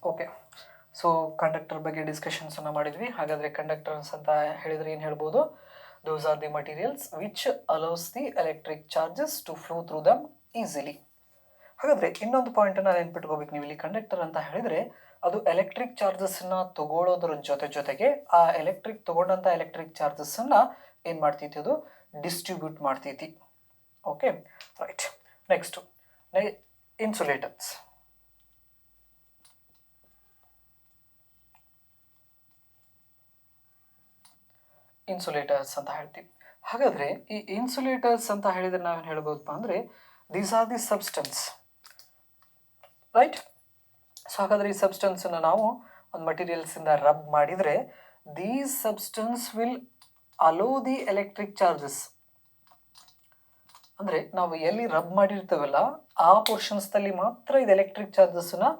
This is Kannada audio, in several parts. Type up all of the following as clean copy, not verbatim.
ಓಕೆ, ಸೊ ಕಂಡಕ್ಟರ್ ಬಗ್ಗೆ ಡಿಸ್ಕಷನ್ಸನ್ನು ಮಾಡಿದ್ವಿ. ಹಾಗಾದರೆ ಕಂಡಕ್ಟರ್ಸ್ ಅಂತ ಹೇಳಿದರೆ ಏನು ಹೇಳ್ಬೋದು? Those are the materials which allows the electric charges to flow through them easily. ಹಾಗಾದರೆ ಇನ್ನೊಂದು ಪಾಯಿಂಟನ್ನು ನೆನ್ಪಿಟ್ಕೋಬೇಕು ನೀವು. ಇಲ್ಲಿ ಕಂಡಕ್ಟರ್ ಅಂತ ಹೇಳಿದರೆ ಅದು ಎಲೆಕ್ಟ್ರಿಕ್ ಚಾರ್ಜಸ್ಸನ್ನು ತಗೊಳ್ಳೋದ್ರ ಜೊತೆಗೆ ಆ ತಗೊಂಡಂಥ ಎಲೆಕ್ಟ್ರಿಕ್ ಚಾರ್ಜಸ್ಸನ್ನು ಏನು ಮಾಡ್ತೈತಿ? ಅದು ಡಿಸ್ಟ್ರಿಬ್ಯೂಟ್ ಮಾಡ್ತೈತಿ. Okay, right. Next insulators. Insulators ಅಂತ ಹೇಳ್ತೀವಿ. ಹಾಗಾದರೆ ಈ ಇನ್ಸುಲೇಟರ್ಸ್ ಅಂತ ಹೇಳಿದರೆ ನಾವೇನು ಹೇಳ್ಬೋದಪ್ಪ ಅಂದರೆ these are the substance, right? So ಹಾಗಾದರೆ ಈ ಸಬ್ಸ್ಟೆನ್ಸನ್ನು ನಾವು ಒಂದು ಮಟೀರಿಯಲ್ಸಿಂದ ರಬ್ ಮಾಡಿದರೆ these substance will allow the electric charges. ಅಂದರೆ ನಾವು ಎಲ್ಲಿ ರಬ್ ಮಾಡಿರ್ತೇವಲ್ಲ ಆ ಪೋರ್ಷನ್ಸ್ದಲ್ಲಿ ಮಾತ್ರ ಇದು ಎಲೆಕ್ಟ್ರಿಕ್ ಚಾರ್ಜಸ್ಸನ್ನು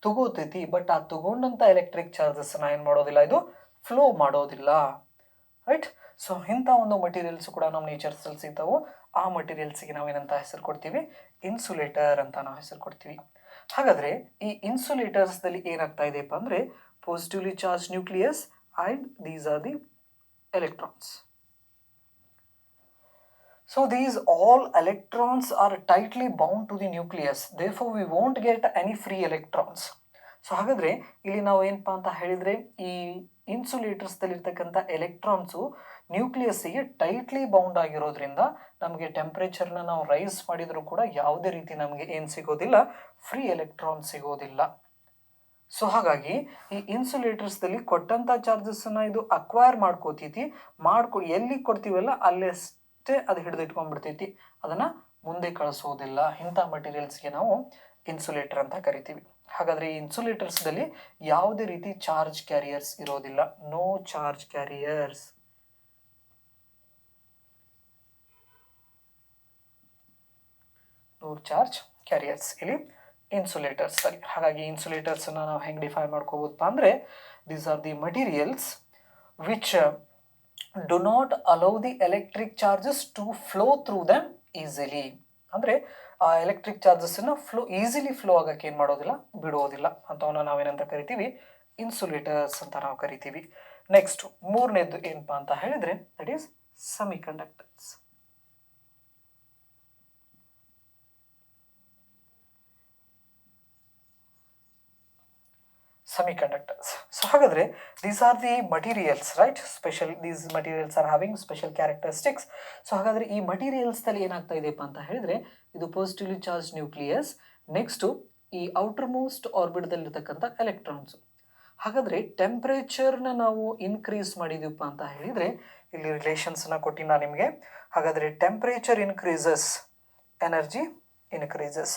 ತಗೋತೈತಿ. ಬಟ್ ಆ ತಗೊಂಡಂಥ ಎಲೆಕ್ಟ್ರಿಕ್ ಚಾರ್ಜಸ್ಸನ್ನು ಏನು ಮಾಡೋದಿಲ್ಲ, ಇದು ಫ್ಲೋ ಮಾಡೋದಿಲ್ಲ, ರೈಟ್? ಸೊ ಇಂಥ ಒಂದು ಮಟೀರಿಯಲ್ಸ್ ಕೂಡ ನಮ್ಮ ನೇಚರ್ಸಲ್ಲಿ ಸಿಗ್ತಾವೆ. ಆ ಮಟೀರಿಯಲ್ಸಿಗೆ ನಾವೇನಂತ ಹೆಸರು ಕೊಡ್ತೀವಿ? ಇನ್ಸುಲೇಟರ್ ಅಂತ ನಾವು ಹೆಸರು ಕೊಡ್ತೀವಿ. ಹಾಗಾದರೆ ಈ ಇನ್ಸುಲೇಟರ್ಸ್ದಲ್ಲಿ ಏನಾಗ್ತಾ ಇದೆಯಪ್ಪ ಅಂದರೆ positively charge nucleus and these are the electrons. So these all electrons are tightly bound to the nucleus. Therefore we won't get any free electrons. So ಹಾಗಾದರೆ ಇಲ್ಲಿ ನಾವು ಏನಪ್ಪ ಅಂತ ಹೇಳಿದರೆ ಈ ಇನ್ಸುಲೇಟರ್ಸ್ದಲ್ಲಿರ್ತಕ್ಕಂಥ ಎಲೆಕ್ಟ್ರಾನ್ಸು ನ್ಯೂಕ್ಲಿಯಸ್ಸಿಗೆ ಟೈಟ್ಲಿ ಬೌಂಡ್ ಆಗಿರೋದ್ರಿಂದ ನಮಗೆ ಟೆಂಪ್ರೇಚರ್ನ ನಾವು ರೈಸ್ ಮಾಡಿದರೂ ಕೂಡ ಯಾವುದೇ ರೀತಿ ನಮಗೆ ಏನು ಸಿಗೋದಿಲ್ಲ? ಫ್ರೀ ಎಲೆಕ್ಟ್ರಾನ್ ಸಿಗೋದಿಲ್ಲ. ಸೊ ಹಾಗಾಗಿ ಈ ಇನ್ಸುಲೇಟರ್ಸ್ದಲ್ಲಿ ಕೊಟ್ಟಂಥ ಚಾರ್ಜಸ್ಸನ್ನು ಇದು ಅಕ್ವೈರ್ ಮಾಡ್ಕೋತೈತಿ. ಎಲ್ಲಿ ಕೊಡ್ತೀವಲ್ಲ ಅಲ್ಲೇ ಅದು ಹಿಡಿದಿಟ್ಕೊಂಡ್ಬಿಡ್ತೈತಿ, ಅದನ್ನು ಮುಂದೆ ಕಳಿಸೋದಿಲ್ಲ. ಇಂಥ ಮಟೀರಿಯಲ್ಸ್ಗೆ ನಾವು ಇನ್ಸುಲೇಟರ್ ಅಂತ ಕರಿತೀವಿ. ಹಾಗಾದರೆ ಈ ಇನ್ಸುಲೇಟರ್ಸ್ದಲ್ಲಿ ಯಾವುದೇ ರೀತಿ ಚಾರ್ಜ್ ಕ್ಯಾರಿಯರ್ಸ್ ಇರೋದಿಲ್ಲ. No charge carriers. No charge carriers ಇಲ್ಲಿ ಇನ್ಸುಲೇಟರ್ಸಲ್ಲಿ. ಹಾಗಾಗಿ ಇನ್ಸುಲೇಟರ್ಸನ್ನು ನಾವು ಹೆಂಗೆ ಡಿಫೈನ್ ಮಾಡ್ಕೋಬೋದಪ್ಪ ಅಂದರೆ these are the materials which do not allow the electric charges to flow through them easily. ಅಂದರೆ ಆ ಎಲೆಕ್ಟ್ರಿಕ್ ಚಾರ್ಜಸ್ಸನ್ನು ಈಸಿಲಿ ಫ್ಲೋ ಆಗೋಕ್ಕೆ ಏನು ಮಾಡೋದಿಲ್ಲ, ಬಿಡೋದಿಲ್ಲ. ಅಂಥವನ್ನ ನಾವೇನಂತ ಕರಿತೀವಿ? ಇನ್ಸುಲೇಟರ್ಸ್ ಅಂತ ನಾವು ಕರಿತೀವಿ. ನೆಕ್ಸ್ಟ್ ಮೂರನೇದು ಏನಪ್ಪ ಅಂತ ಹೇಳಿದರೆ that is semiconductors. Semiconductors. So ಹಾಗಾದರೆ these are the materials, right? These materials are having special characteristics. So ಹಾಗಾದರೆ ಈ ಮಟೀರಿಯಲ್ಸ್ದಲ್ಲಿ ಏನಾಗ್ತಾ ಇದೆಯಪ್ಪ ಅಂತ ಹೇಳಿದರೆ ಇದು ಪಾಸಿಟಿವ್ಲಿ ಚಾರ್ಜ್ ನ್ಯೂಕ್ಲಿಯಸ್, ನೆಕ್ಸ್ಟು ಈ ಔಟರ್ ಮೋಸ್ಟ್ ಆರ್ಬಿಟ್ದಲ್ಲಿರ್ತಕ್ಕಂಥ ಎಲೆಕ್ಟ್ರಾನ್ಸು. ಹಾಗಾದರೆ ಟೆಂಪ್ರೇಚರ್ನ ನಾವು ಇನ್ಕ್ರೀಸ್ ಮಾಡಿದೀವಪ್ಪ ಅಂತ ಹೇಳಿದರೆ ಇಲ್ಲಿ ರಿಲೇಷನ್ಸನ್ನ ಕೊಟ್ಟಿನ ನಿಮಗೆ. ಹಾಗಾದರೆ temperature increases, energy increases.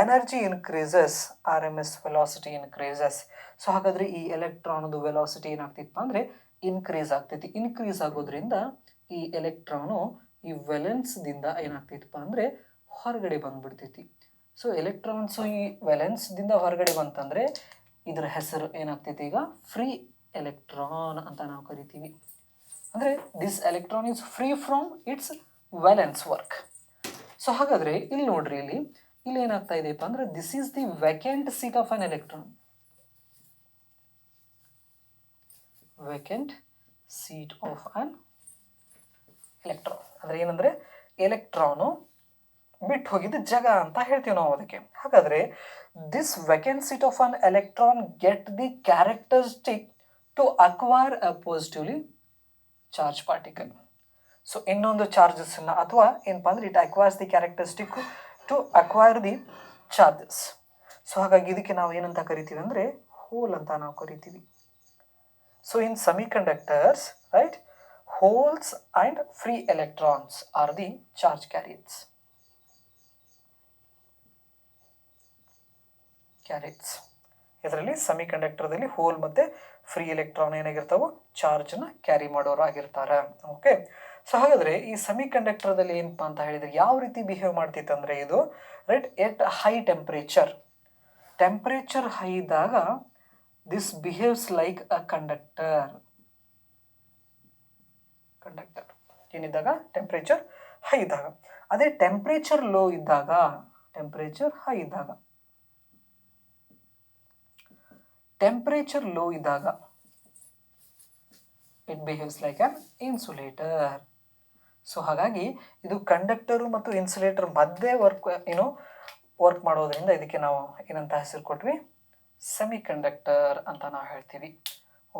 Energy increases, RMS velocity increases. So ಹಾಗಾದರೆ ಈ ಎಲೆಕ್ಟ್ರಾನದು ವೆಲಾಸಿಟಿ ಏನಾಗ್ತಿತ್ತಪ್ಪ ಅಂದರೆ ಇನ್ಕ್ರೀಸ್ ಆಗ್ತೈತಿ. ಇನ್ಕ್ರೀಸ್ ಆಗೋದ್ರಿಂದ ಈ ಎಲೆಕ್ಟ್ರಾನು ಈ ವೆಲೆನ್ಸ್ದಿಂದ ಏನಾಗ್ತೈತಪ್ಪ ಅಂದರೆ ಹೊರಗಡೆ ಬಂದುಬಿಡ್ತೈತಿ. ಸೊ ಎಲೆಕ್ಟ್ರಾನ್ಸು ಈ ವೆಲೆನ್ಸ್ದಿಂದ ಹೊರಗಡೆ ಬಂತಂದರೆ ಇದರ ಹೆಸರು ಏನಾಗ್ತೈತಿ? ಈಗ ಫ್ರೀ ಎಲೆಕ್ಟ್ರಾನ್ ಅಂತ ನಾವು ಕರಿತೀವಿ. ಅಂದರೆ this electron is free from its valence work. So ಹಾಗಾದರೆ ಇಲ್ಲಿ ನೋಡ್ರಿ, ಇಲ್ಲಿ ಏನಾಗ್ತಾ ಇದೆಯಪ್ಪ ಅಂದರೆ this is the vacant seat of an electron. Vacant seat of an electron ಅಂದರೆ ಏನಂದರೆ ಎಲೆಕ್ಟ್ರಾನು ಬಿಟ್ಟು ಹೋಗಿದ್ದ ಜಾಗ ಅಂತ ಹೇಳ್ತೀವಿ ನಾವು ಅದಕ್ಕೆ. ಹಾಗಾದರೆ this vacant seat of an electron get the characteristic to acquire a positively charge particle. So ಇನ್ನೊಂದು ಚಾರ್ಜಸ್ಸನ್ನು ಅಥವಾ ಏನಪ್ಪ ಅಂದರೆ it acquires the characteristic to acquire the charges. So ಹಾಗಾಗಿ ಇದಕ್ಕೆ ನಾವು ಏನಂತ ಕರಿತೀವಿ ಅಂದರೆ ಹೋಲ್ ಅಂತ ನಾವು ಕರಿತೀವಿ. So in semiconductors, right, holes and free electrons R the charge carriers. ಇದರಲ್ಲಿ ಸೆಮಿಕಂಡಕ್ಟರ್ದಲ್ಲಿ ಹೋಲ್ ಮತ್ತು ಫ್ರೀ ಎಲೆಕ್ಟ್ರಾನ್ ಏನಾಗಿರ್ತಾವೋ ಚಾರ್ಜನ್ನು ಕ್ಯಾರಿ ಮಾಡೋರು ಆಗಿರ್ತಾರೆ. ಓಕೆ, ಸೊ ಹಾಗಾದರೆ ಈ ಸೆಮಿಕಂಡಕ್ಟರ್ದಲ್ಲಿ ಏನಪ್ಪ ಅಂತ ಹೇಳಿದರೆ ಯಾವ ರೀತಿ ಬಿಹೇವ್ ಮಾಡ್ತಿತ್ತು ಅಂದರೆ ಇದು, right, at high temperature high ಇದ್ದಾಗ this behaves like a conductor ಏನಿದ್ದಾಗ ಟೆಂಪ್ರೇಚರ್ ಹೈ ಇದ್ದಾಗ. ಅದೇ ಟೆಂಪ್ರೇಚರ್ ಲೋ ಇದ್ದಾಗ, ಟೆಂಪ್ರೇಚರ್ ಹೈ ಇದ್ದಾಗ ಟೆಂಪರೇಚರ್ ಲೋ ಇದ್ದಾಗ it behaves like an insulator. So ಹಾಗಾಗಿ ಇದು ಕಂಡಕ್ಟರು ಮತ್ತು ಇನ್ಸುಲೇಟರ್ ಮಧ್ಯೆ ವರ್ಕ್ ಮಾಡೋದ್ರಿಂದ ಇದಕ್ಕೆ ನಾವು ಏನಂತ ಹೆಸರು ಕೊಟ್ವಿ, ಸೆಮಿ ಕಂಡಕ್ಟರ್ ಅಂತ ನಾವು ಹೇಳ್ತೀವಿ.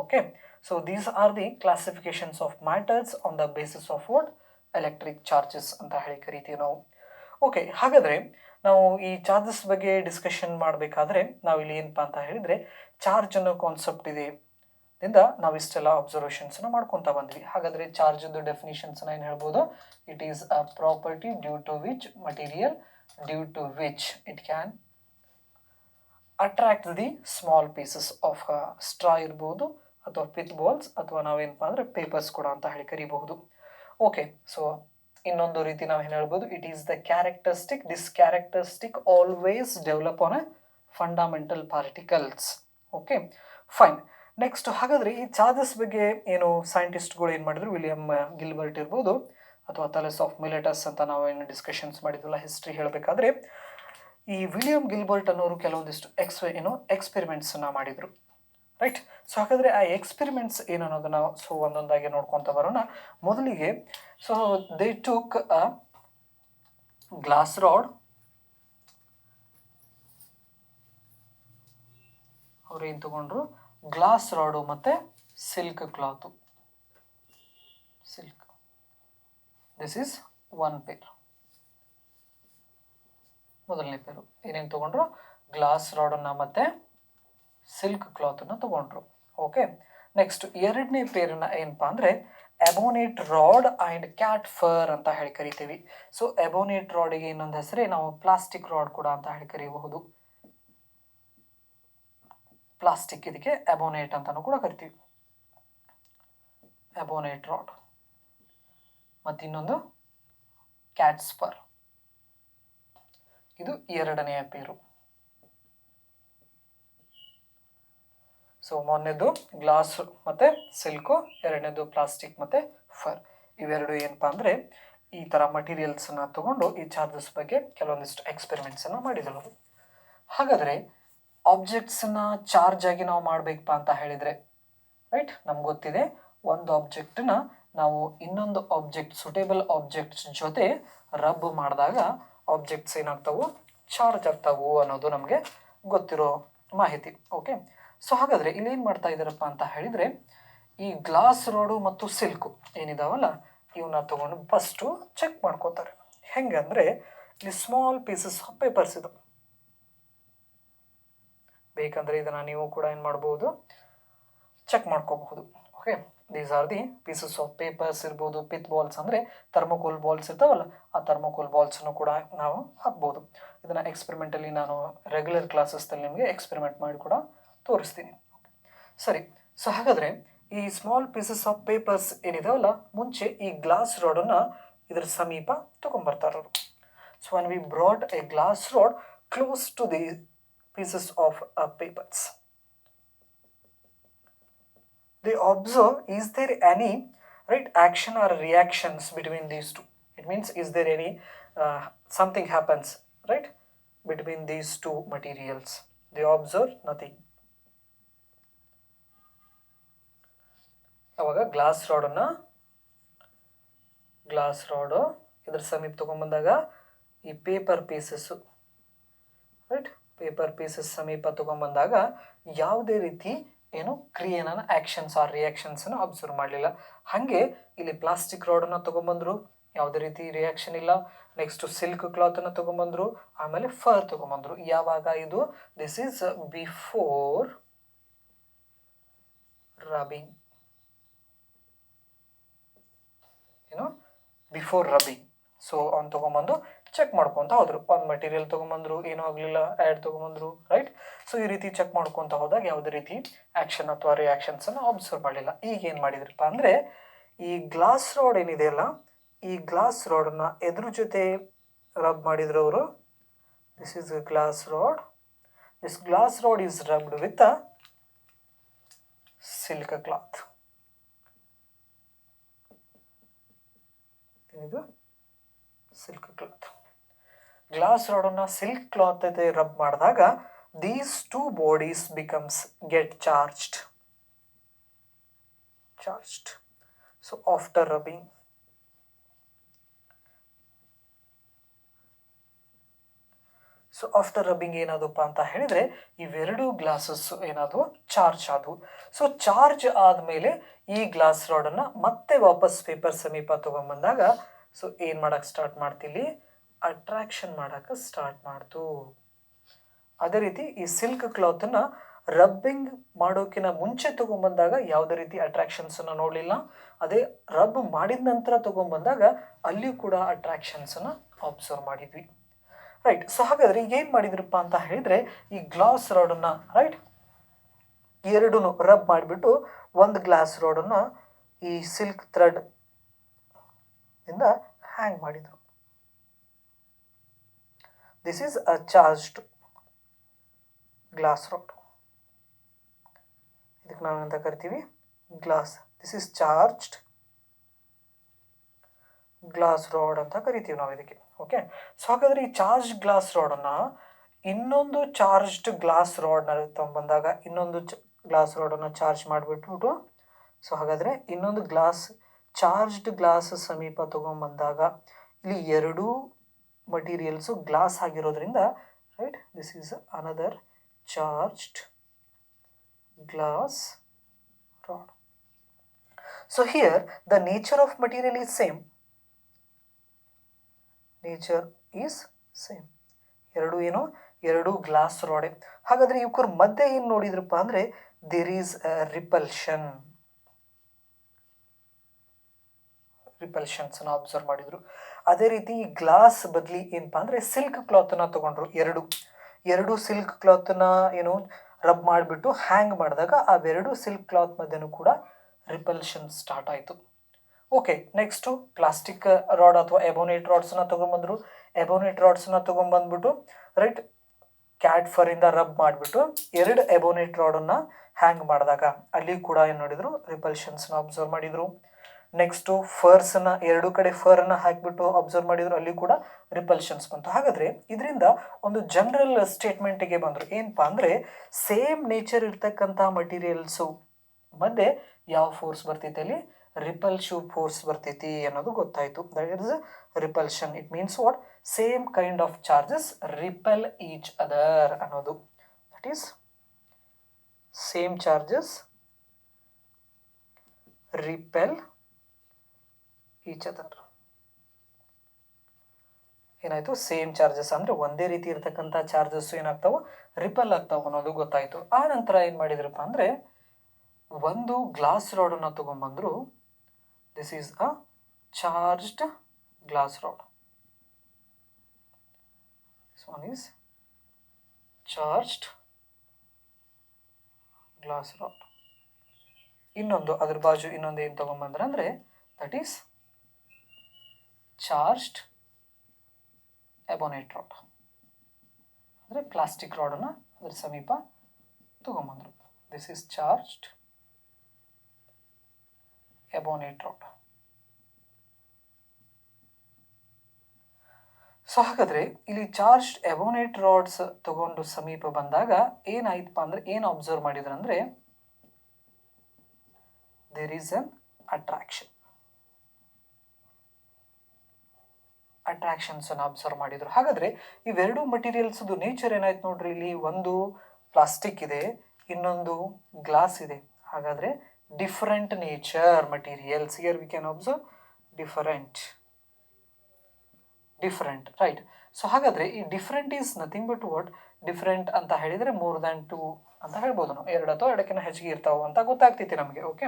Okay, so these are the classifications of matters on the basis of what, electric charges ಅಂತ ಹೇಳಿ ಕರಿತೀವಿ ನಾವು. ಓಕೆ, ಹಾಗಾದರೆ ನಾವು ಈ ಚಾರ್ಜಸ್ ಬಗ್ಗೆ ಡಿಸ್ಕಷನ್ ಮಾಡಬೇಕಾದ್ರೆ ನಾವು ಇಲ್ಲಿ ಏನಪ್ಪ ಅಂತ ಹೇಳಿದರೆ, ಚಾರ್ಜ್ ಅನ್ನೋ ಕಾನ್ಸೆಪ್ಟ್ ಇದೆ ದಿಂದ ನಾವು ಇಷ್ಟೆಲ್ಲ ಅಬ್ಸರ್ವೇಷನ್ಸ್ನ ಮಾಡ್ಕೊತಾ ಬಂದ್ವಿ. ಹಾಗಾದರೆ ಚಾರ್ಜದ್ದು ಡೆಫಿನಿಷನ್ಸ್ನ ಏನು ಹೇಳ್ಬೋದು, it is a property due to which material due to which it can attract the small pieces of straw ಇರ್ಬೋದು, ಅಥವಾ ಪಿತ್ ಬಾಲ್ಸ್, ಅಥವಾ ನಾವೇನಪ್ಪ ಅಂದರೆ ಪೇಪರ್ಸ್ ಕೂಡ ಅಂತ ಹೇಳಿ ಕರಿಬಹುದು. ಓಕೆ, ಸೊ ಇನ್ನೊಂದು ರೀತಿ ನಾವು ಏನು ಹೇಳ್ಬೋದು, it is the characteristic, this characteristic always develop on a fundamental particles. Okay, fine. Next, ಹಾಗಾದರೆ ಈ ಚಾರ್ಜಸ್ ಬಗ್ಗೆ ಏನು ಸೈಂಟಿಸ್ಟ್ಗಳು ಏನು ಮಾಡಿದ್ರು, ವಿಲಿಯಂ ಗಿಲ್ಬರ್ಟ್ ಇರ್ಬೋದು ಅಥವಾ ಥಾಲಸ್ ಆಫ್ ಮಿಲೆಟಸ್ ಅಂತ ನಾವು ಏನು ಡಿಸ್ಕಷನ್ಸ್ ಮಾಡಿದ್ವಲ್ಲ ಹಿಸ್ಟ್ರಿ ಹೇಳಬೇಕಾದ್ರೆ, ಈ ವಿಲಿಯಂ ಗಿಲ್ಬರ್ಟ್ ಅನ್ನೋರು ಕೆಲವೊಂದಿಷ್ಟು ಎಕ್ಸ್ಪೆರಿಮೆಂಟ್ಸನ್ನು ಮಾಡಿದರು, ರೈಟ್. ಸೊ ಹಾಗಾದರೆ ಆ ಎಕ್ಸ್ಪೆರಿಮೆಂಟ್ಸ್ ಏನು ಅನ್ನೋದನ್ನು ಸೊ ಒಂದೊಂದಾಗಿ ನೋಡ್ಕೊತ ಬರೋಣ. ಮೊದಲಿಗೆ so they took a glass rod, ಅವ್ರು ಏನು ತಗೊಂಡ್ರು, ಗ್ಲಾಸ್ ರಾಡು ಮತ್ತು silk cloth, silk, this is one pair. ಮೊದಲನೇ ಪೇರು ಏನೇನು ತಗೊಂಡ್ರು, ಗ್ಲಾಸ್ ರಾಡನ್ನು ಮತ್ತು ಸಿಲ್ಕ್ ಕ್ಲಾತನ್ನು ತಗೊಂಡ್ರು. ಓಕೆ, ನೆಕ್ಸ್ಟ್ ಎರಡನೇ ಪೇರನ್ನ ಏನಪ್ಪ ಅಂದರೆ ಎಬೋನೇಟ್ ರಾಡ್ ಆ್ಯಂಡ್ ಕ್ಯಾಟ್ ಫರ್ ಅಂತ ಹೇಳಿ ಕರಿತೀವಿ. ಸೊ ಎಬೋನೇಟ್ ರಾಡಿಗೆ ಇನ್ನೊಂದು ಹೆಸರೇ ನಾವು ಪ್ಲಾಸ್ಟಿಕ್ ರಾಡ್ ಕೂಡ ಅಂತ ಹೇಳಿ ಕರೀಬಹುದು. ಪ್ಲಾಸ್ಟಿಕ್, ಇದಕ್ಕೆ ಎಬೋನೇಟ್ ಅಂತಲೂ ಕೂಡ ಕರಿತೀವಿ, ಎಬೋನೇಟ್ ರಾಡ್. ಮತ್ತು ಇನ್ನೊಂದು ಕ್ಯಾಟ್ಸ್ ಫರ್, ಇದು ಎರಡನೆಯ ಪೇರು. ಸೊ ಮೊದಲನೇದು ಗ್ಲಾಸ್ ಮತ್ತು ಸಿಲ್ಕು, ಎರಡನೇದು ಪ್ಲಾಸ್ಟಿಕ್ ಮತ್ತು ಫರ್. ಇವೆರಡು ಏನಪ್ಪ ಅಂದರೆ ಈ ಥರ ಮಟೀರಿಯಲ್ಸನ್ನು ತಗೊಂಡು ಈ ಚಾರ್ಜಸ್ ಬಗ್ಗೆ ಕೆಲವೊಂದಿಷ್ಟು ಎಕ್ಸ್ಪೆರಿಮೆಂಟ್ಸನ್ನು ಮಾಡಿದರು. ಹಾಗಾದರೆ ಆಬ್ಜೆಕ್ಟ್ಸನ್ನು ಚಾರ್ಜ್ ಆಗಿ ನಾವು ಮಾಡಬೇಕಪ್ಪ ಅಂತ ಹೇಳಿದರೆ, ರೈಟ್, ನಮ್ಗೆ ಗೊತ್ತಿದೆ ಒಂದು ಆಬ್ಜೆಕ್ಟನ್ನ ನಾವು ಇನ್ನೊಂದು ಆಬ್ಜೆಕ್ಟ್, ಸುಟೇಬಲ್ ಆಬ್ಜೆಕ್ಟ್ಸ್ ಜೊತೆ ರಬ್ ಮಾಡಿದಾಗ ಆಬ್ಜೆಕ್ಟ್ಸ್ ಏನಾಗ್ತಾವು, ಚಾರ್ಜ್ ಆಗ್ತಾವು ಅನ್ನೋದು ನಮಗೆ ಗೊತ್ತಿರೋ ಮಾಹಿತಿ. ಓಕೆ, ಸೊ ಹಾಗಾದರೆ ಇಲ್ಲೇನು ಮಾಡ್ತಾ ಇದ್ದಾರಪ್ಪ ಅಂತ ಹೇಳಿದರೆ, ಈ ಗ್ಲಾಸ್ ರಾಡು ಮತ್ತು ಸಿಲ್ಕು ಏನಿದಾವಲ್ಲ ಇವನ್ನ ತಗೊಂಡು ಫಸ್ಟು ಚೆಕ್ ಮಾಡ್ಕೋತಾರೆ. ಹೆಂಗಂದರೆ ಇಲ್ಲಿ ಸ್ಮಾಲ್ ಪೀಸಸ್ ಆಫ್ ಪೇಪರ್ಸ್ ಇದು, ಬೇಕಂದರೆ ಇದನ್ನು ನೀವು ಕೂಡ ಏನು ಮಾಡ್ಬೋದು, ಚೆಕ್ ಮಾಡ್ಕೋಬಹುದು. Okay, these are the pieces of papers ಇರ್ಬೋದು, ಪಿತ್ ಬಾಲ್ಸ್ ಅಂದರೆ ಥರ್ಮೋಕೋಲ್ ಬಾಲ್ಸ್ ಇರ್ತಾವಲ್ಲ, ಆ ಥರ್ಮೋಕೋಲ್ ಬಾಲ್ಸನ್ನು ಕೂಡ ನಾವು ಹಾಕ್ಬೋದು. ಇದನ್ನು ಎಕ್ಸ್ಪೆರಿಮೆಂಟಲ್ಲಿ ನಾನು ರೆಗ್ಯುಲರ್ ಕ್ಲಾಸಸ್ದಲ್ಲಿ ನಿಮಗೆ ಎಕ್ಸ್ಪೆರಿಮೆಂಟ್ ಮಾಡಿ ಕೂಡ ತೋರಿಸ್ತೀನಿ. ಸರಿ, ಸೊ ಹಾಗಾದರೆ ಈ ಸ್ಮಾಲ್ ಪೀಸಸ್ ಆಫ್ ಪೇಪರ್ಸ್ ಏನಿದಾವಲ್ಲ, ಮುಂಚೆ ಈ ಗ್ಲಾಸ್ ರಾಡನ್ನು ಇದರ ಸಮೀಪ ತೊಗೊಂಬರ್ತಾರೆ ಅವರು. So when we brought a glass rod close to the pieces of papers, they observe, is there any right action or reactions between these two? It means, is there any something happens right between these two materials? They observe nothing. ಅವಾಗ ಗ್ಲಾಸ್ ರಾಡು ಇದ್ರ ಸಮೀಪ ತೊಗೊಂಬಂದಾಗ ಈ paper pieces, right, paper pieces ಸಮೀಪ ತೊಗೊಂಬಂದಾಗ ಯಾವುದೇ ರೀತಿ ಏನು ಕ್ರಿಯೆನ, ಆ್ಯಕ್ಷನ್ಸ್ ಆರ್ ರಿಯಾಕ್ಷನ್ಸನ್ನು ಅಬ್ಸರ್ವ್ ಮಾಡಲಿಲ್ಲ. ಹಾಗೆ ಇಲ್ಲಿ ಪ್ಲಾಸ್ಟಿಕ್ ರಾಡನ್ನು ತೊಗೊಂಬಂದರು, ಯಾವುದೇ ರೀತಿ ರಿಯಾಕ್ಷನ್ ಇಲ್ಲ. ನೆಕ್ಸ್ಟು ಸಿಲ್ಕ್ ಕ್ಲಾತನ್ನು ತೊಗೊಂಬಂದರು, ಆಮೇಲೆ ಫರ್ ತೊಗೊಂಬಂದರು. ಯಾವಾಗ ಇದು, this is before rubbing, before rubbing. So ಅವ್ನು ತೊಗೊಂಬಂದು ಚೆಕ್ ಮಾಡ್ಕೊತ ಹೋದ್ರು. ಒಂದು ಮೆಟೀರಿಯಲ್ ತೊಗೊಂಬಂದ್ರು, ಏನೂ ಆಗಲಿಲ್ಲ, ಆ್ಯಡ್ ತೊಗೊಂಬಂದ್ರು, ರೈಟ್. ಸೊ ಈ ರೀತಿ ಚೆಕ್ ಮಾಡ್ಕೊತ ಹೋದಾಗ ಯಾವುದೇ ರೀತಿ ಆ್ಯಕ್ಷನ್ ಅಥವಾ ರಿಯಾಕ್ಷನ್ಸನ್ನು ಅಬ್ಸರ್ವ್ ಮಾಡಲಿಲ್ಲ. ಈಗ ಏನು ಮಾಡಿದ್ರಪ್ಪ ಅಂದರೆ, ಈ ಗ್ಲಾಸ್ ರಾಡ್ ಏನಿದೆಯಲ್ಲ, ಈ ಗ್ಲಾಸ್ ರಾಡನ್ನು ಎದ್ರ ಜೊತೆ ರಬ್ ಮಾಡಿದ್ರು ಅವರು. This is a glass rod, this glass rod is rubbed with a silk cloth. ಇದು ಸಿಲ್ಕ್ ಕ್ಲಾತ್. ಗ್ಲಾಸ್ ರಾಡನ್ನು ಸಿಲ್ಕ್ ಕ್ಲಾತ್ ಜೊತೆ ರಬ್ ಮಾಡಿದಾಗ these two bodies get charged. So after rubbing, ಏನಾದಪ್ಪ ಅಂತ ಹೇಳಿದ್ರೆ ಇವೆರಡು ಗ್ಲಾಸಸ್ ಏನಾದವು ಚಾರ್ಜ್ ಆದವು. ಸೊ ಚಾರ್ಜ್ ಆದಮೇಲೆ ಈ ಗ್ಲಾಸ್ ರಾಡನ್ನು ಮತ್ತೆ ವಾಪಸ್ ಪೇಪರ್ ಸಮೀಪ ತೊಗೊಂಬಂದಾಗ ಸೊ ಏನು ಮಾಡಕ್ಕೆ ಸ್ಟಾರ್ಟ್ ಮಾಡ್ತೀವಿ, ಅಟ್ರಾಕ್ಷನ್ ಮಾಡಕ್ಕೆ ಸ್ಟಾರ್ಟ್ ಮಾಡ್ತು. ಅದೇ ರೀತಿ ಈ ಸಿಲ್ಕ್ ಕ್ಲಾತನ್ನು ರಬ್ಬಿಂಗ್ ಮಾಡೋಕ್ಕಿಂತ ಮುಂಚೆ ತೊಗೊಂಬಂದಾಗ ಯಾವುದೇ ರೀತಿ ಅಟ್ರಾಕ್ಷನ್ಸನ್ನು ನೋಡಲಿಲ್ಲ. ಅದೇ ರಬ್ ಮಾಡಿದ ನಂತರ ತೊಗೊಂಬಂದಾಗ ಅಲ್ಲಿಯೂ ಕೂಡ ಅಟ್ರಾಕ್ಷನ್ಸನ್ನು ಅಬ್ಸರ್ವ್ ಮಾಡಿದ್ವಿ. ರೈಟ್. ಸೊ ಹಾಗಾದರೆ ಈಗ ಏನು ಮಾಡಿದ್ರಪ್ಪ ಅಂತ ಹೇಳಿದರೆ ಈ ಗ್ಲಾಸ್ ರಾಡನ್ನು ರೈಟ್ ಎರಡೂ ರಬ್ ಮಾಡಿಬಿಟ್ಟು ಒಂದು ಗ್ಲಾಸ್ ರಾಡನ್ನು ಈ ಸಿಲ್ಕ್ ಥ್ರೆಡ್ ಇಂದ ಹ್ಯಾಂಗ್ ಮಾಡಿದರು. This is a charged glass rod. ಇದಕ್ಕೆ ನಾವು ಅಂತ ಕರಿತೀವಿ glass. This is charged glass rod ಅಂತ ಕರಿತೀವಿ ನಾವು ಇದಕ್ಕೆ. ಓಕೆ. ಸೊ ಹಾಗಾದರೆ ಈ ಚಾರ್ಜ್ ಗ್ಲಾಸ್ ರಾಡನ್ನು ಇನ್ನೊಂದು ಚಾರ್ಜ್ಡ್ ಗ್ಲಾಸ್ ರಾಡ್ನ ತೊಗೊಂಬಂದಾಗ ಇನ್ನೊಂದು ಗ್ಲಾಸ್ ರಾಡನ್ನು ಚಾರ್ಜ್ ಮಾಡಿಬಿಟ್ಬಿಟ್ಟು ಸೊ ಹಾಗಾದರೆ ಇನ್ನೊಂದು ಚಾರ್ಜ್ಡ್ ಗ್ಲಾಸ್ ಸಮೀಪ ತೊಗೊಂಬಂದಾಗ ಇಲ್ಲಿ ಎರಡೂ ಮಟೀರಿಯಲ್ಸು ಗ್ಲಾಸ್ ಆಗಿರೋದ್ರಿಂದ write this is another charged glass rod. So here the nature of material is same. Nature is same. ಎರಡು ಗ್ಲಾಸ್ ರಾಡೆ. ಹಾಗಾದರೆ ಇವ್ರ ಮಧ್ಯೆ ಏನು ನೋಡಿದ್ರಪ್ಪ ಅಂದರೆ ದೇರ್ ಈಸ್ ರಿಪಲ್ಷನ್ಸನ್ನು ಅಬ್ಸರ್ವ್ ಮಾಡಿದರು. ಅದೇ ರೀತಿ ಈ ಗ್ಲಾಸ್ ಬದಲಿ ಏನಪ್ಪ ಅಂದರೆ ಸಿಲ್ಕ್ ಕ್ಲಾತನ್ನು ತೊಗೊಂಡ್ರು. ಎರಡು ಸಿಲ್ಕ್ ಕ್ಲಾತನ್ನು ಏನು ರಬ್ ಮಾಡಿಬಿಟ್ಟು ಹ್ಯಾಂಗ್ ಮಾಡಿದಾಗ ಅವೆರಡು ಸಿಲ್ಕ್ ಕ್ಲಾತ್ ಮಧ್ಯೆನೂ ಕೂಡ ರಿಪಲ್ಷನ್ ಸ್ಟಾರ್ಟ್ ಆಯಿತು. ಓಕೆ. ನೆಕ್ಸ್ಟು ಪ್ಲಾಸ್ಟಿಕ್ ರಾಡ್ ಅಥವಾ ಎಬೋನೇಟ್ ರಾಡ್ಸನ್ನು ತೊಗೊಂಬಂದರು. ಎಬೋನೇಟ್ ರಾಡ್ಸನ್ನು ತೊಗೊಂಬಂದ್ಬಿಟ್ಟು ರೈಟ್ ಕ್ಯಾಟ್ ಫರಿಂದ ರಬ್ ಮಾಡಿಬಿಟ್ಟು ಎರಡು ಎಬೋನೇಟ್ ರಾಡನ್ನು ಹ್ಯಾಂಗ್ ಮಾಡಿದಾಗ ಅಲ್ಲಿ ಕೂಡ ಏನು ನೋಡಿದರು, ರಿಪಲ್ಷನ್ಸ್ನ ಅಬ್ಸರ್ವ್ ಮಾಡಿದರು. ನೆಕ್ಸ್ಟು ಫರ್ಸನ್ನು ಎರಡು ಕಡೆ ಫರನ್ನು ಹಾಕಿಬಿಟ್ಟು ಅಬ್ಸರ್ವ್ ಮಾಡಿದರು, ಅಲ್ಲಿ ಕೂಡ ರಿಪಲ್ಷನ್ಸ್ ಬಂತು. ಹಾಗಾದರೆ ಇದರಿಂದ ಒಂದು ಜನರಲ್ ಸ್ಟೇಟ್ಮೆಂಟಿಗೆ ಬಂದರು. ಏನಪ್ಪ ಅಂದರೆ ಸೇಮ್ ನೇಚರ್ ಇರ್ತಕ್ಕಂಥ ಮಟೀರಿಯಲ್ಸು ಮಧ್ಯೆ ಯಾವ ಫೋರ್ಸ್ ಬರ್ತೈತೆ ಅಲ್ಲಿ, ರಿಪಲ್ಸಿವ್ ಫೋರ್ಸ್ ಬರ್ತೈತಿ ಅನ್ನೋದು ಗೊತ್ತಾಯಿತು. That is repulsion. It means what, same kind of charges repel each other ಅನ್ನೋದು. That is same charges repel each other. ಏನಾಯಿತು, ಸೇಮ್ ಚಾರ್ಜಸ್ ಅಂದರೆ ಒಂದೇ ರೀತಿ ಇರತಕ್ಕಂಥ ಚಾರ್ಜಸ್ಸು ಏನಾಗ್ತಾವೆ, ರಿಪೆಲ್ ಆಗ್ತಾವೆ ಅನ್ನೋದು ಗೊತ್ತಾಯಿತು. ಆ ನಂತರ ಏನು ಮಾಡಿದ್ರಪ್ಪ ಅಂದರೆ ಒಂದು ಗ್ಲಾಸ್ ರಾಡನ್ನು ತೊಗೊಂಬಂದರು. This is a charged glass rod. This one is charged glass rod. ಇನ್ನೊಂದು ಅದ್ರ ಬಾಜು ಇನ್ನೊಂದು ಏನು ತೊಗೊಂಬಂದ್ರೆ ಅಂದರೆ that is charged ebonite rod. ಅಂದರೆ ಪ್ಲಾಸ್ಟಿಕ್ ರಾಡನ್ನು ಅದ್ರ ಸಮೀಪ ತೊಗೊಂಬಂದರು. This is charged ebonite rod. So ಹಾಗಾದರೆ ಇಲ್ಲಿ ಚಾರ್ಜ್ಡ್ ಎಬೋನೇಟ್ ರಾಡ್ಸ್ ತಗೊಂಡು ಸಮೀಪ ಬಂದಾಗ ಏನಾಯ್ತಪ್ಪ ಅಂದರೆ ಏನು ಅಬ್ಸರ್ವ್ ಮಾಡಿದ್ರು ಅಂದರೆ ದೇರ್ ಈಸ್ ಅನ್ ಅಟ್ರಾಕ್ಷನ್ಸನ್ನು ಅಬ್ಸರ್ವ್ ಮಾಡಿದರು. ಹಾಗಾದರೆ ಇವೆರಡು ಮಟೀರಿಯಲ್ಸ್ದು ನೇಚರ್ ಏನಾಯ್ತು ನೋಡ್ರಿ. ಇಲ್ಲಿ ಒಂದು ಪ್ಲಾಸ್ಟಿಕ್ ಇದೆ, ಇನ್ನೊಂದು ಗ್ಲಾಸ್ ಇದೆ. ಹಾಗಾದರೆ different nature materials. Here we can observe different right. So ಹಾಗಾದರೆ ಈ different is nothing but what, different ಅಂತ ಹೇಳಿದರೆ ಮೋರ್ ದ್ಯಾನ್ 2 ಅಂತ ಹೇಳ್ಬೋದು ನಾವು. 2 ಅಥವಾ 2ಕ್ಕಿಂತ ಹೆಚ್ಚಿಗೆ ಇರ್ತಾವೆ ಅಂತ ಗೊತ್ತಾಗ್ತೈತಿ ನಮಗೆ. ಓಕೆ.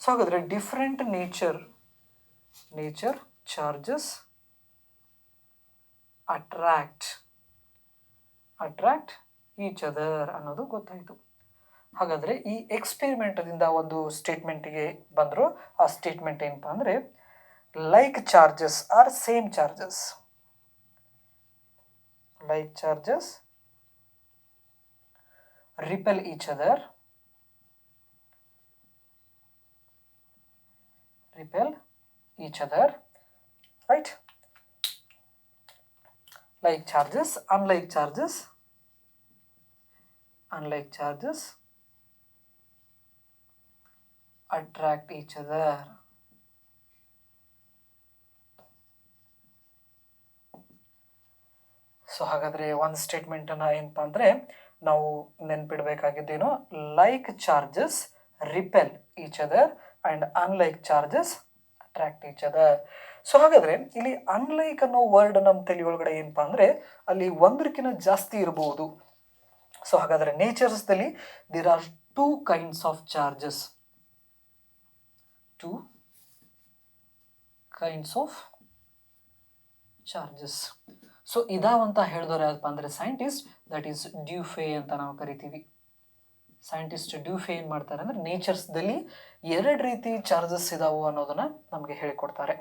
ಸೊ ಹಾಗಾದರೆ different nature charges attract each other ಅನ್ನೋದು ಗೊತ್ತಾಯಿತು. ಹಾಗಾದರೆ ಈ ಎಕ್ಸ್ಪೆರಿಮೆಂಟದಿಂದ ಒಂದು ಸ್ಟೇಟ್ಮೆಂಟಿಗೆ ಬಂದರು. ಆ ಸ್ಟೇಟ್ಮೆಂಟ್ ಏನಪ್ಪ ಅಂದರೆ like charges are same charges. Like charges repel each other, right? Like charges, unlike charges unlike charges attract each other. So ಹಾಗಾದರೆ ಒಂದು ಸ್ಟೇಟ್ಮೆಂಟನ್ನು ಏನಪ್ಪ ಅಂದರೆ ನಾವು ನೆನ್ಪಿಡಬೇಕಾಗಿದ್ದೇನು, like charges repel each other and unlike charges attract each other. So ಹಾಗಾದರೆ ಇಲ್ಲಿ ಅನ್ಲೈಕ್ ಅನ್ನೋ ವರ್ಡ್ ನಮ್ಮ ತಲೆ ಒಳಗಡೆ ಏನಪ್ಪ ಅಂದರೆ ಅಲ್ಲಿ ಒಂದಕ್ಕಿಂತ ಜಾಸ್ತಿ ಇರಬಹುದು. ಸೊ ಹಾಗಾದರೆ ನೇಚರ್ಸ್ದಲ್ಲಿ there are 2 kinds of charges, 2 kinds of charges. So ಇದಾವಂತ ಹೇಳಿದವ್ರು ಯಾರಪ್ಪ ಅಂದರೆ ಸೈಂಟಿಸ್ಟ್, ದಟ್ ಈಸ್ ಡ್ಯೂಫೆ ಅಂತ ನಾವು ಕರಿತೀವಿ. ಸೈಂಟಿಸ್ಟ್ ಡ್ಯೂಫೆ ಏನು ಮಾಡ್ತಾರೆ ಅಂದರೆ ನೇಚರ್ಸ್ದಲ್ಲಿ 2 ರೀತಿ ಚಾರ್ಜಸ್ ಇದಾವು ಅನ್ನೋದನ್ನು ನಮಗೆ ಹೇಳಿಕೊಡ್ತಾರೆ.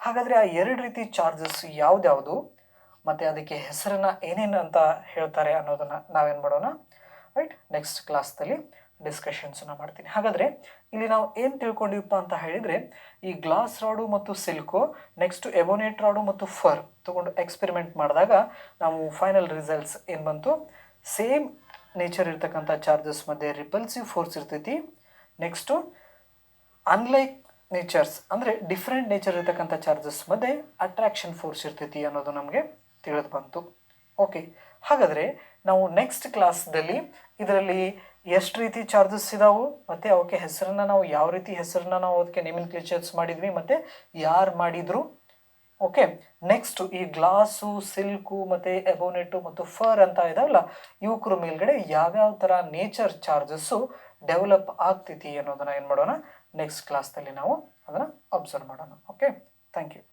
ಹಾಗಾದರೆ ಆ 2 ರೀತಿ ಚಾರ್ಜಸ್ ಯಾವ್ದ್ಯಾವುದು ಮತ್ತು ಅದಕ್ಕೆ ಹೆಸರನ್ನು ಏನೇನು ಅಂತ ಹೇಳ್ತಾರೆ ಅನ್ನೋದನ್ನು ನಾವೇನು ಮಾಡೋಣ, ರೈಟ್, ನೆಕ್ಸ್ಟ್ ಕ್ಲಾಸ್ದಲ್ಲಿ ಡಿಸ್ಕಷನ್ಸನ್ನು ಮಾಡ್ತೀನಿ. ಹಾಗಾದರೆ ಇಲ್ಲಿ ನಾವು ಏನು ತಿಳ್ಕೊಂಡಿವಪ್ಪ ಅಂತ ಹೇಳಿದರೆ, ಈ ಗ್ಲಾಸ್ ರಾಡು ಮತ್ತು ಸಿಲ್ಕು, ನೆಕ್ಸ್ಟು ಎಬೋನೇಟ್ ರಾಡು ಮತ್ತು ಫರ್ ತೊಗೊಂಡು ಎಕ್ಸ್ಪೆರಿಮೆಂಟ್ ಮಾಡಿದಾಗ ನಾವು ಫೈನಲ್ ರಿಸಲ್ಟ್ಸ್ ಏನು ಬಂತು, ಸೇಮ್ ನೇಚರ್ ಇರ್ತಕ್ಕಂಥ ಚಾರ್ಜಸ್ ಮಧ್ಯೆ ರಿಪಲ್ಸಿವ್ ಫೋರ್ಸ್ ಇರ್ತೈತಿ. ನೆಕ್ಸ್ಟು ಅನ್ಲೈಕ್ ನೇಚರ್ಸ್ ಅಂದರೆ ಡಿಫ್ರೆಂಟ್ ನೇಚರ್ ಇರ್ತಕ್ಕಂಥ ಚಾರ್ಜಸ್ ಮಧ್ಯೆ ಅಟ್ರಾಕ್ಷನ್ ಫೋರ್ಸ್ ಇರ್ತೈತಿ ಅನ್ನೋದು ನಮಗೆ ತಿಳಿದು ಬಂತು. ಓಕೆ, ಹಾಗಾದರೆ ನಾವು ನೆಕ್ಸ್ಟ್ ಕ್ಲಾಸ್ದಲ್ಲಿ ಇದರಲ್ಲಿ ಎಷ್ಟು ರೀತಿ ಚಾರ್ಜಸ್ ಇದಾವು ಮತ್ತು ಅವಕ್ಕೆ ಹೆಸರನ್ನು ನಾವು ಯಾವ ರೀತಿ ಹೆಸರನ್ನು ನಾವು ಅದಕ್ಕೆ ನೇಮಿನ್ಕ್ಲೇಚರ್ಸ್ ಮಾಡಿದ್ವಿ ಮತ್ತು ಯಾರು ಮಾಡಿದರು. ಓಕೆ, ನೆಕ್ಸ್ಟು ಈ ಗ್ಲಾಸು, ಸಿಲ್ಕು ಮತ್ತು ಎಬೋನೆಟು ಮತ್ತು ಫರ್ ಅಂತ ಇದಾವಲ್ಲ, ಇವಕ್ರ ಮೇಲ್ಗಡೆ ಯಾವ್ಯಾವ ಥರ ನೇಚರ್ ಚಾರ್ಜಸ್ಸು ಡೆವಲಪ್ ಆಗ್ತೈತಿ ಅನ್ನೋದನ್ನು ಏನು ಮಾಡೋಣ, ನೆಕ್ಸ್ಟ್ ಕ್ಲಾಸ್ದಲ್ಲಿ ನಾವು ಅದನ್ನು ಅಬ್ಸರ್ವ್ ಮಾಡೋಣ. Okay, thank you.